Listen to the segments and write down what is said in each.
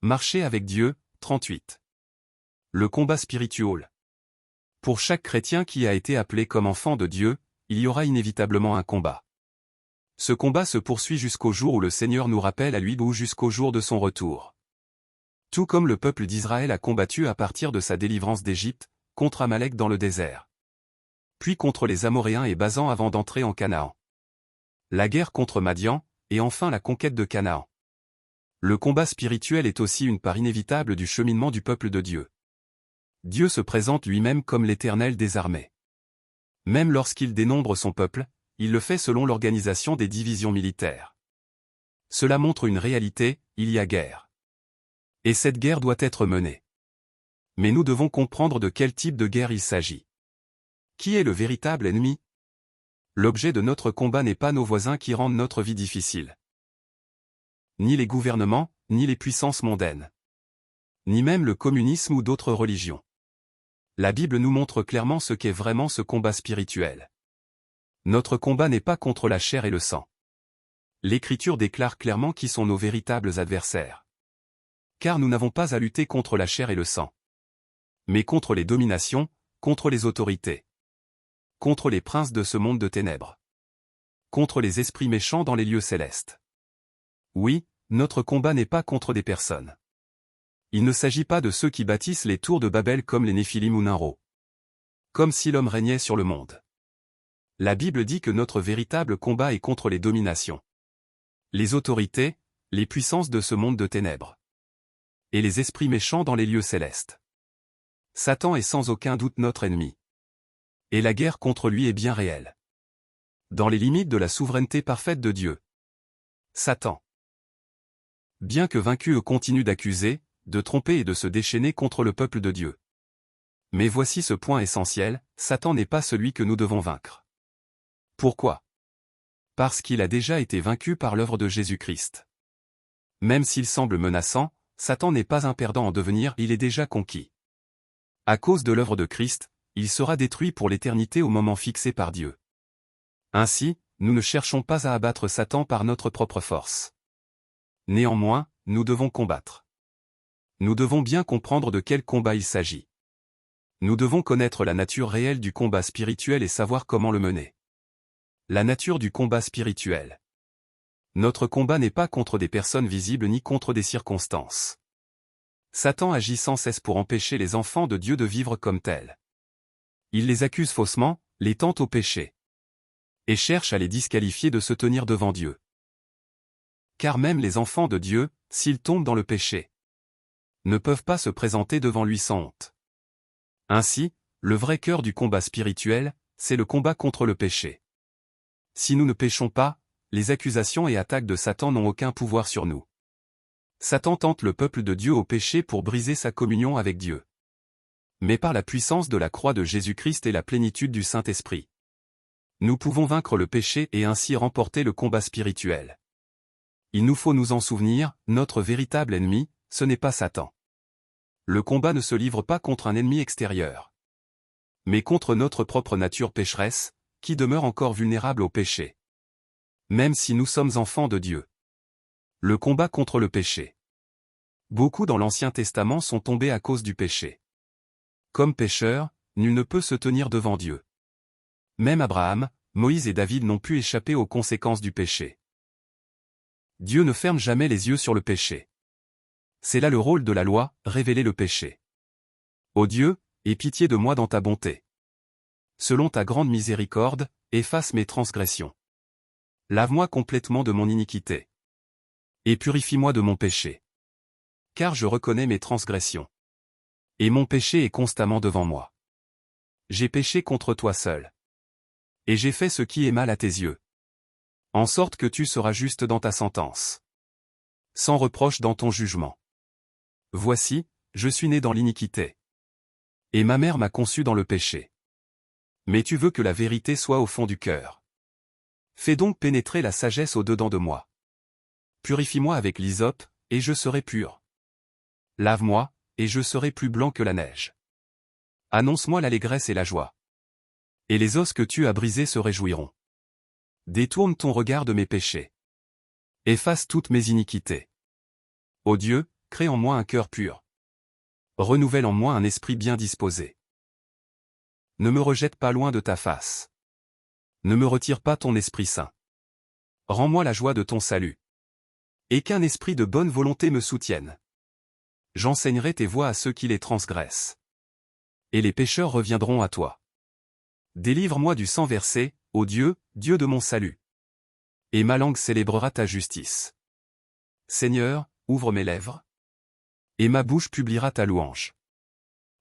Marcher avec Dieu, 38. Le combat spirituel. Pour chaque chrétien qui a été appelé comme enfant de Dieu, il y aura inévitablement un combat. Ce combat se poursuit jusqu'au jour où le Seigneur nous rappelle à lui ou jusqu'au jour de son retour. Tout comme le peuple d'Israël a combattu à partir de sa délivrance d'Égypte, contre Amalek dans le désert. Puis contre les Amoréens et Basan avant d'entrer en Canaan. La guerre contre Madian, et enfin la conquête de Canaan. Le combat spirituel est aussi une part inévitable du cheminement du peuple de Dieu. Dieu se présente lui-même comme l'Éternel des armées. Même lorsqu'il dénombre son peuple, il le fait selon l'organisation des divisions militaires. Cela montre une réalité, il y a guerre. Et cette guerre doit être menée. Mais nous devons comprendre de quel type de guerre il s'agit. Qui est le véritable ennemi? L'objet de notre combat n'est pas nos voisins qui rendent notre vie difficile. Ni les gouvernements, ni les puissances mondaines. Ni même le communisme ou d'autres religions. La Bible nous montre clairement ce qu'est vraiment ce combat spirituel. Notre combat n'est pas contre la chair et le sang. L'Écriture déclare clairement qui sont nos véritables adversaires. Car nous n'avons pas à lutter contre la chair et le sang. Mais contre les dominations, contre les autorités. Contre les princes de ce monde de ténèbres. Contre les esprits méchants dans les lieux célestes. Oui, notre combat n'est pas contre des personnes. Il ne s'agit pas de ceux qui bâtissent les tours de Babel comme les Néphilim ou Nimrod. Comme si l'homme régnait sur le monde. La Bible dit que notre véritable combat est contre les dominations. Les autorités, les puissances de ce monde de ténèbres. Et les esprits méchants dans les lieux célestes. Satan est sans aucun doute notre ennemi. Et la guerre contre lui est bien réelle. Dans les limites de la souveraineté parfaite de Dieu. Satan. Bien que vaincu, continue d'accuser, de tromper et de se déchaîner contre le peuple de Dieu. Mais voici ce point essentiel, Satan n'est pas celui que nous devons vaincre. Pourquoi? Parce qu'il a déjà été vaincu par l'œuvre de Jésus-Christ. Même s'il semble menaçant, Satan n'est pas un perdant en devenir, il est déjà conquis. À cause de l'œuvre de Christ, il sera détruit pour l'éternité au moment fixé par Dieu. Ainsi, nous ne cherchons pas à abattre Satan par notre propre force. Néanmoins, nous devons combattre. Nous devons bien comprendre de quel combat il s'agit. Nous devons connaître la nature réelle du combat spirituel et savoir comment le mener. La nature du combat spirituel. Notre combat n'est pas contre des personnes visibles ni contre des circonstances. Satan agit sans cesse pour empêcher les enfants de Dieu de vivre comme tels. Il les accuse faussement, les tente au péché. Et cherche à les disqualifier de se tenir devant Dieu. Car même les enfants de Dieu, s'ils tombent dans le péché, ne peuvent pas se présenter devant lui sans honte. Ainsi, le vrai cœur du combat spirituel, c'est le combat contre le péché. Si nous ne péchons pas, les accusations et attaques de Satan n'ont aucun pouvoir sur nous. Satan tente le peuple de Dieu au péché pour briser sa communion avec Dieu. Mais par la puissance de la croix de Jésus-Christ et la plénitude du Saint-Esprit, nous pouvons vaincre le péché et ainsi remporter le combat spirituel. Il nous faut nous en souvenir, notre véritable ennemi, ce n'est pas Satan. Le combat ne se livre pas contre un ennemi extérieur, mais contre notre propre nature pécheresse, qui demeure encore vulnérable au péché. Même si nous sommes enfants de Dieu. Le combat contre le péché. Beaucoup dans l'Ancien Testament sont tombés à cause du péché. Comme pécheur, nul ne peut se tenir devant Dieu. Même Abraham, Moïse et David n'ont pu échapper aux conséquences du péché. Dieu ne ferme jamais les yeux sur le péché. C'est là le rôle de la loi, révéler le péché. Ô Dieu, aie pitié de moi dans ta bonté. Selon ta grande miséricorde, efface mes transgressions. Lave-moi complètement de mon iniquité. Et purifie-moi de mon péché. Car je reconnais mes transgressions. Et mon péché est constamment devant moi. J'ai péché contre toi seul. Et j'ai fait ce qui est mal à tes yeux. En sorte que tu seras juste dans ta sentence. Sans reproche dans ton jugement. Voici, je suis né dans l'iniquité. Et ma mère m'a conçu dans le péché. Mais tu veux que la vérité soit au fond du cœur. Fais donc pénétrer la sagesse au-dedans de moi. Purifie-moi avec l'hysope, et je serai pur. Lave-moi, et je serai plus blanc que la neige. Annonce-moi l'allégresse et la joie. Et les os que tu as brisés se réjouiront. Détourne ton regard de mes péchés. Efface toutes mes iniquités. Ô Dieu, crée en moi un cœur pur. Renouvelle en moi un esprit bien disposé. Ne me rejette pas loin de ta face. Ne me retire pas ton Esprit Saint. Rends-moi la joie de ton salut. Et qu'un esprit de bonne volonté me soutienne. J'enseignerai tes voies à ceux qui les transgressent. Et les pécheurs reviendront à toi. Délivre-moi du sang versé, ô Dieu, Dieu de mon salut. Et ma langue célébrera ta justice. Seigneur, ouvre mes lèvres. Et ma bouche publiera ta louange.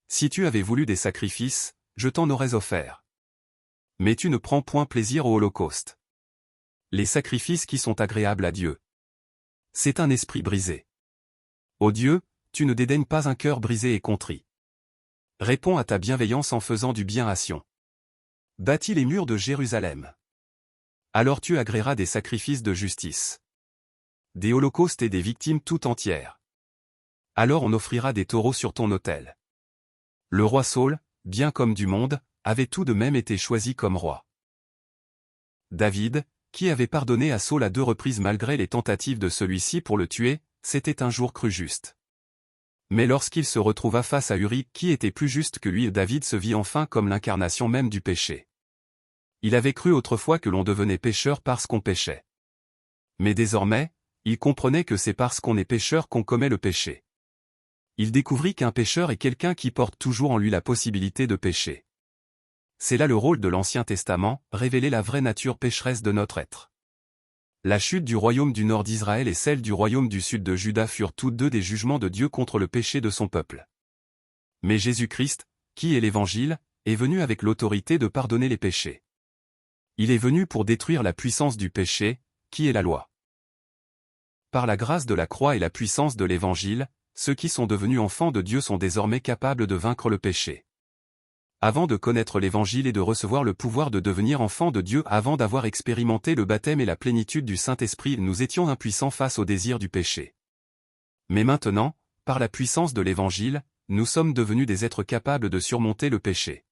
Si tu avais voulu des sacrifices, je t'en aurais offert. Mais tu ne prends point plaisir au holocauste. Les sacrifices qui sont agréables à Dieu. C'est un esprit brisé. Ô Dieu, tu ne dédaignes pas un cœur brisé et contrit. Réponds à ta bienveillance en faisant du bien à Sion. Bâtis les murs de Jérusalem. Alors tu agréeras des sacrifices de justice. Des holocaustes et des victimes tout entières. Alors on offrira des taureaux sur ton autel. Le roi Saül, bien comme du monde, avait tout de même été choisi comme roi. David, qui avait pardonné à Saül à 2 reprises malgré les tentatives de celui-ci pour le tuer, s'était un jour cru juste. Mais lorsqu'il se retrouva face à Uri qui était plus juste que lui, David se vit enfin comme l'incarnation même du péché. Il avait cru autrefois que l'on devenait pécheur parce qu'on péchait. Mais désormais, il comprenait que c'est parce qu'on est pécheur qu'on commet le péché. Il découvrit qu'un pécheur est quelqu'un qui porte toujours en lui la possibilité de pécher. C'est là le rôle de l'Ancien Testament, révéler la vraie nature pécheresse de notre être. La chute du royaume du nord d'Israël et celle du royaume du sud de Juda furent toutes deux des jugements de Dieu contre le péché de son peuple. Mais Jésus-Christ, qui est l'Évangile, est venu avec l'autorité de pardonner les péchés. Il est venu pour détruire la puissance du péché, qui est la loi. Par la grâce de la croix et la puissance de l'Évangile, ceux qui sont devenus enfants de Dieu sont désormais capables de vaincre le péché. Avant de connaître l'Évangile et de recevoir le pouvoir de devenir enfants de Dieu, avant d'avoir expérimenté le baptême et la plénitude du Saint-Esprit, nous étions impuissants face au désir du péché. Mais maintenant, par la puissance de l'Évangile, nous sommes devenus des êtres capables de surmonter le péché.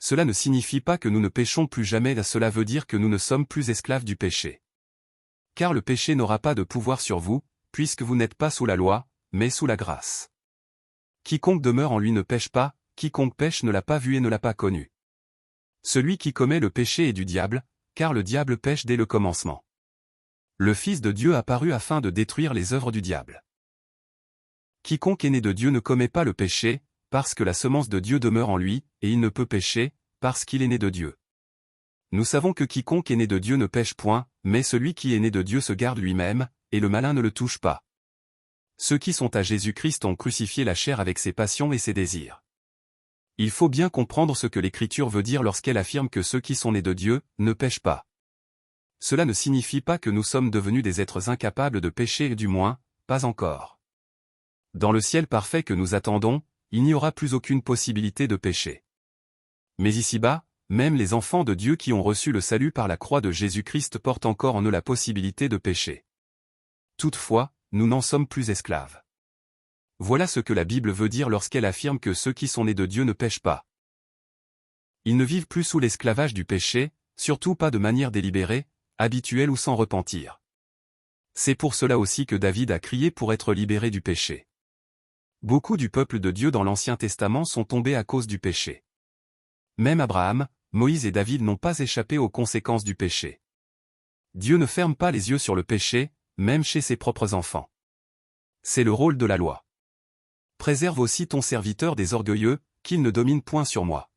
Cela ne signifie pas que nous ne péchons plus jamais, cela veut dire que nous ne sommes plus esclaves du péché. Car le péché n'aura pas de pouvoir sur vous, puisque vous n'êtes pas sous la loi, mais sous la grâce. Quiconque demeure en lui ne pêche pas, quiconque pêche ne l'a pas vu et ne l'a pas connu. Celui qui commet le péché est du diable, car le diable pêche dès le commencement. Le Fils de Dieu apparut afin de détruire les œuvres du diable. Quiconque est né de Dieu ne commet pas le péché, parce que la semence de Dieu demeure en lui, et il ne peut pécher, parce qu'il est né de Dieu. Nous savons que quiconque est né de Dieu ne pêche point, mais celui qui est né de Dieu se garde lui-même, et le malin ne le touche pas. Ceux qui sont à Jésus-Christ ont crucifié la chair avec ses passions et ses désirs. Il faut bien comprendre ce que l'Écriture veut dire lorsqu'elle affirme que ceux qui sont nés de Dieu ne pêchent pas. Cela ne signifie pas que nous sommes devenus des êtres incapables de pécher, du moins, pas encore. Dans le ciel parfait que nous attendons, il n'y aura plus aucune possibilité de péché. Mais ici-bas, même les enfants de Dieu qui ont reçu le salut par la croix de Jésus-Christ portent encore en eux la possibilité de pécher. Toutefois, nous n'en sommes plus esclaves. Voilà ce que la Bible veut dire lorsqu'elle affirme que ceux qui sont nés de Dieu ne pêchent pas. Ils ne vivent plus sous l'esclavage du péché, surtout pas de manière délibérée, habituelle ou sans repentir. C'est pour cela aussi que David a crié pour être libéré du péché. Beaucoup du peuple de Dieu dans l'Ancien Testament sont tombés à cause du péché. Même Abraham, Moïse et David n'ont pas échappé aux conséquences du péché. Dieu ne ferme pas les yeux sur le péché, même chez ses propres enfants. C'est le rôle de la loi. Préserve aussi ton serviteur des orgueilleux, qu'il ne domine point sur moi.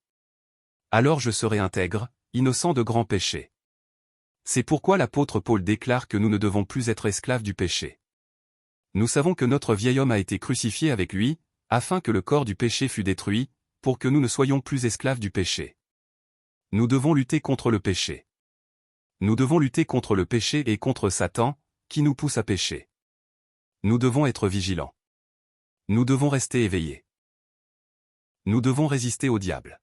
Alors je serai intègre, innocent de grands péchés. C'est pourquoi l'apôtre Paul déclare que nous ne devons plus être esclaves du péché. Nous savons que notre vieil homme a été crucifié avec lui, afin que le corps du péché fût détruit, pour que nous ne soyons plus esclaves du péché. Nous devons lutter contre le péché. Nous devons lutter contre le péché et contre Satan, qui nous pousse à pécher. Nous devons être vigilants. Nous devons rester éveillés. Nous devons résister au diable.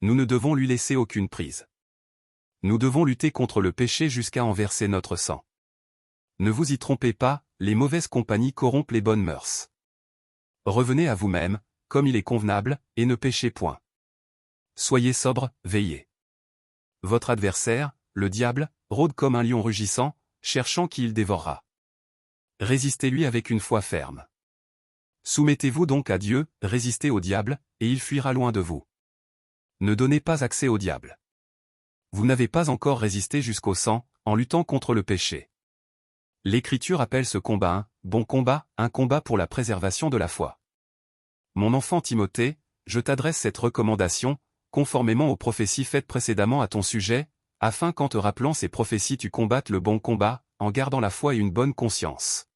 Nous ne devons lui laisser aucune prise. Nous devons lutter contre le péché jusqu'à en verser notre sang. Ne vous y trompez pas, les mauvaises compagnies corrompent les bonnes mœurs. Revenez à vous-même, comme il est convenable, et ne péchez point. Soyez sobres, veillez. Votre adversaire, le diable, rôde comme un lion rugissant, cherchant qui il dévorera. Résistez-lui avec une foi ferme. Soumettez-vous donc à Dieu, résistez au diable, et il fuira loin de vous. Ne donnez pas accès au diable. Vous n'avez pas encore résisté jusqu'au sang, en luttant contre le péché. L'Écriture appelle ce combat un combat pour la préservation de la foi. Mon enfant Timothée, je t'adresse cette recommandation, conformément aux prophéties faites précédemment à ton sujet, afin qu'en te rappelant ces prophéties tu combattes le bon combat, en gardant la foi et une bonne conscience.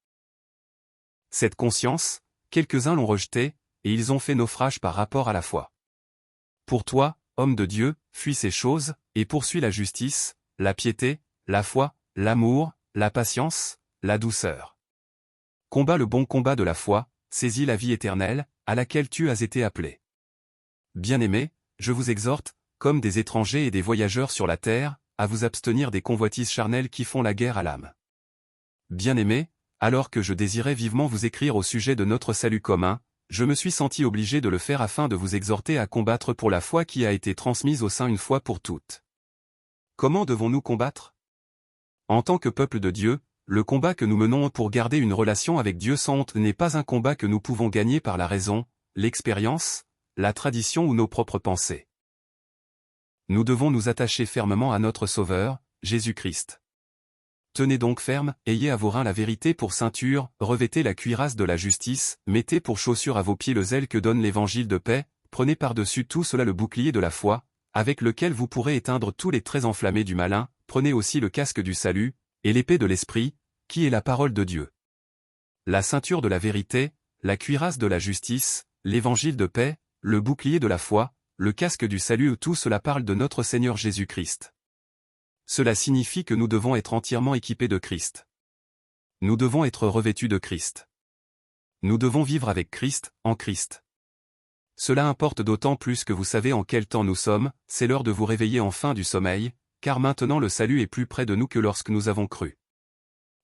Cette conscience, quelques-uns l'ont rejetée, et ils ont fait naufrage par rapport à la foi. Pour toi, homme de Dieu, fuis ces choses, et poursuis la justice, la piété, la foi, l'amour, la patience, la douceur. Combat le bon combat de la foi, saisis la vie éternelle, à laquelle tu as été appelé. Bien-aimés, je vous exhorte, comme des étrangers et des voyageurs sur la terre, à vous abstenir des convoitises charnelles qui font la guerre à l'âme. Bien-aimés, alors que je désirais vivement vous écrire au sujet de notre salut commun, je me suis senti obligé de le faire afin de vous exhorter à combattre pour la foi qui a été transmise au sein une fois pour toutes. Comment devons-nous combattre? En tant que peuple de Dieu, le combat que nous menons pour garder une relation avec Dieu sans honte n'est pas un combat que nous pouvons gagner par la raison, l'expérience, la tradition ou nos propres pensées. Nous devons nous attacher fermement à notre Sauveur, Jésus-Christ. Tenez donc ferme, ayez à vos reins la vérité pour ceinture, revêtez la cuirasse de la justice, mettez pour chaussure à vos pieds le zèle que donne l'évangile de paix, prenez par-dessus tout cela le bouclier de la foi, avec lequel vous pourrez éteindre tous les traits enflammés du malin, prenez aussi le casque du salut, et l'épée de l'esprit, qui est la parole de Dieu. La ceinture de la vérité, la cuirasse de la justice, l'évangile de paix, le bouclier de la foi, le casque du salut, tout cela parle de notre Seigneur Jésus-Christ. Cela signifie que nous devons être entièrement équipés de Christ. Nous devons être revêtus de Christ. Nous devons vivre avec Christ, en Christ. Cela importe d'autant plus que vous savez en quel temps nous sommes, c'est l'heure de vous réveiller enfin du sommeil, car maintenant le salut est plus près de nous que lorsque nous avons cru.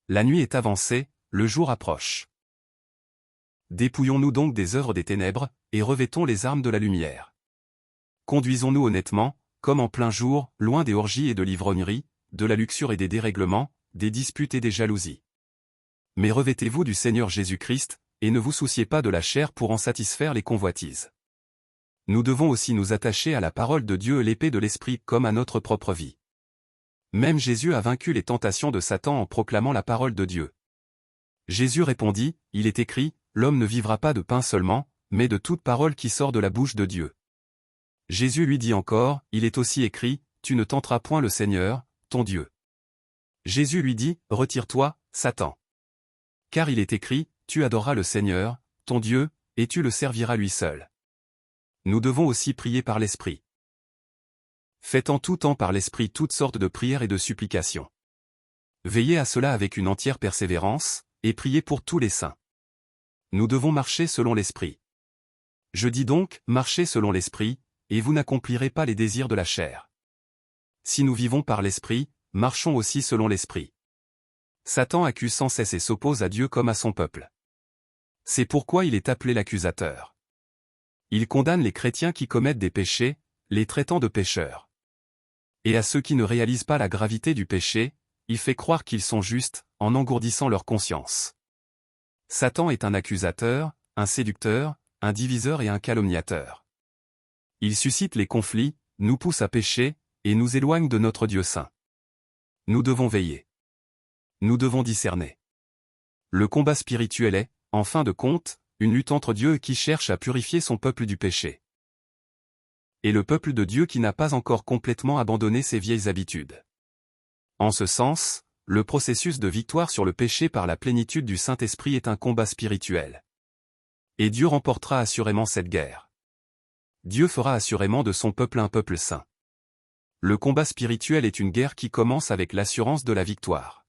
La nuit est avancée, le jour approche. Dépouillons-nous donc des œuvres des ténèbres, et revêtons les armes de la lumière. Conduisons-nous honnêtement, comme en plein jour, loin des orgies et de l'ivrognerie, de la luxure et des dérèglements, des disputes et des jalousies. Mais revêtez-vous du Seigneur Jésus-Christ, et ne vous souciez pas de la chair pour en satisfaire les convoitises. Nous devons aussi nous attacher à la parole de Dieu et l'épée de l'Esprit comme à notre propre vie. Même Jésus a vaincu les tentations de Satan en proclamant la parole de Dieu. Jésus répondit, il est écrit, l'homme ne vivra pas de pain seulement, mais de toute parole qui sort de la bouche de Dieu. Jésus lui dit encore, il est aussi écrit, tu ne tenteras point le Seigneur, ton Dieu. Jésus lui dit, retire-toi, Satan. Car il est écrit, tu adoreras le Seigneur, ton Dieu, et tu le serviras lui seul. Nous devons aussi prier par l'Esprit. Faites en tout temps par l'Esprit toutes sortes de prières et de supplications. Veillez à cela avec une entière persévérance, et priez pour tous les saints. Nous devons marcher selon l'Esprit. Je dis donc, marchez selon l'Esprit, et vous n'accomplirez pas les désirs de la chair. Si nous vivons par l'Esprit, marchons aussi selon l'Esprit. Satan accuse sans cesse et s'oppose à Dieu comme à son peuple. C'est pourquoi il est appelé l'accusateur. Il condamne les chrétiens qui commettent des péchés, les traitant de pécheurs. Et à ceux qui ne réalisent pas la gravité du péché, il fait croire qu'ils sont justes, en engourdissant leur conscience. Satan est un accusateur, un séducteur, un diviseur et un calomniateur. Il suscite les conflits, nous pousse à pécher, et nous éloigne de notre Dieu saint. Nous devons veiller. Nous devons discerner. Le combat spirituel est, en fin de compte, une lutte entre Dieu qui cherche à purifier son peuple du péché. Et le peuple de Dieu qui n'a pas encore complètement abandonné ses vieilles habitudes. En ce sens, le processus de victoire sur le péché par la plénitude du Saint-Esprit est un combat spirituel. Et Dieu remportera assurément cette guerre. Dieu fera assurément de son peuple un peuple saint. Le combat spirituel est une guerre qui commence avec l'assurance de la victoire.